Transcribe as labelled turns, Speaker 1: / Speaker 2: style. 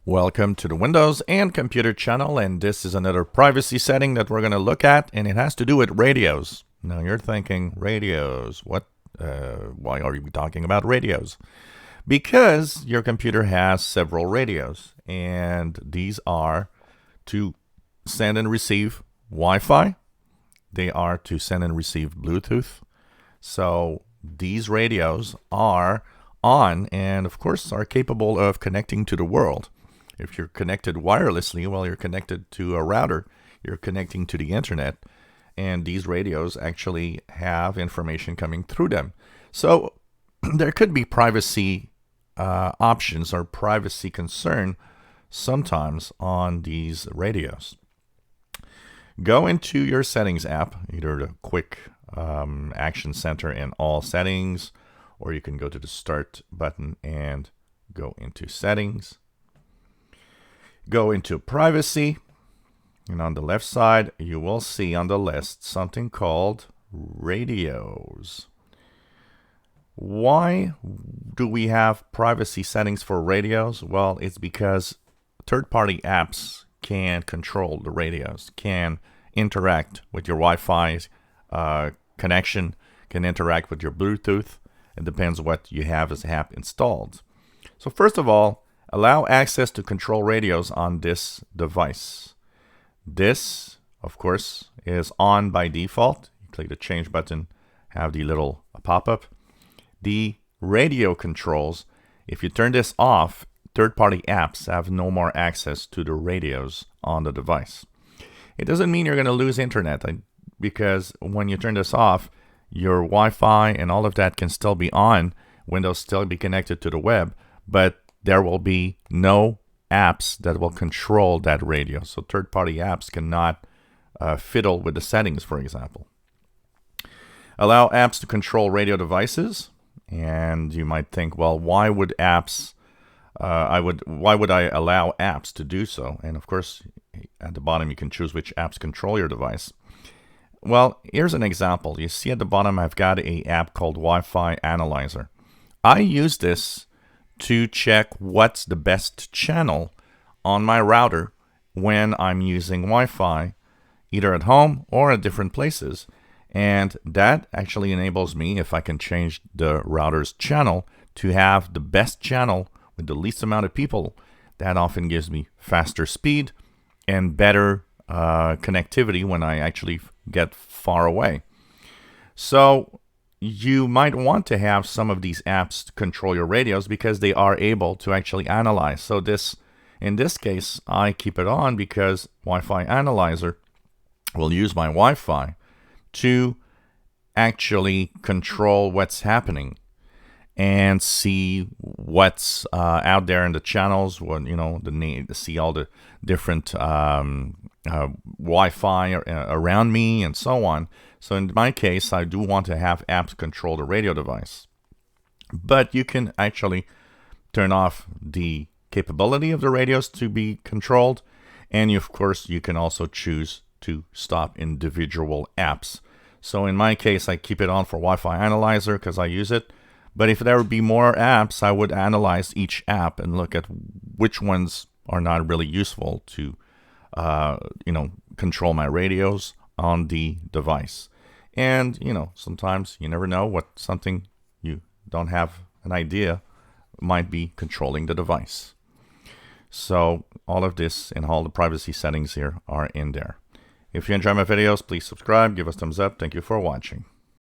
Speaker 1: Welcome to the Windows and Computer channel, and this is another privacy setting that we're going to look at, and it has to do with radios. Now you're thinking, radios, what? Why are we talking about radios? Because your computer has several radios, and these are to send and receive Wi-Fi. They are to send and receive Bluetooth. So these radios are on and, of course, are capable of connecting to the world. If you're connected wirelessly, well, you're connected to a router, you're connecting to the internet, and these radios actually have information coming through them. So there could be privacy options or privacy concern sometimes on these radios. Go into your settings app, either the quick action center in all settings, or you can go to the start button and go into settings. Go into privacy, and on the left side you will see on the list something called radios. Why do we have privacy settings for radios? Well, it's because third-party apps can control the radios, can interact with your Wi-Fi connection, can interact with your Bluetooth. It depends what you have as app installed. So first of all, allow access to control radios on this device. This, of course, is on by default. You click the change button, have the little pop-up. The radio controls, if you turn this off, third-party apps have no more access to the radios on the device. It doesn't mean you're going to lose internet, because when you turn this off, your Wi-Fi and all of that can still be on, Windows still be connected to the web, but there will be no apps that will control that radio. So third-party apps cannot fiddle with the settings, for example. Allow apps to control radio devices. And you might think, well, why would apps? Why would I allow apps to do so? And of course, at the bottom you can choose which apps control your device. Well, here's an example. You see at the bottom I've got an app called Wi-Fi Analyzer. I use this to check what's the best channel on my router when I'm using Wi-Fi, either at home or at different places. And that actually enables me, if I can change the router's channel, to have the best channel with the least amount of people. That often gives me faster speed and better connectivity when I actually get far away. So you might want to have some of these apps to control your radios because they are able to actually analyze. So in this case, I keep it on because Wi-Fi Analyzer will use my Wi-Fi to actually control what's happening and see what's out there in the channels. When see all the different Wi-Fi around me and so on. So in my case, I do want to have apps control the radio device. But you can actually turn off the capability of the radios to be controlled. And of course, you can also choose to stop individual apps. So in my case, I keep it on for Wi-Fi Analyzer because I use it. But if there would be more apps, I would analyze each app and look at which ones are not really useful to control my radios on the device. And, sometimes you never know what something you don't have an idea might be controlling the device. So all of this and all the privacy settings here are in there. If you enjoy my videos, please subscribe, give us a thumbs up. Thank you for watching.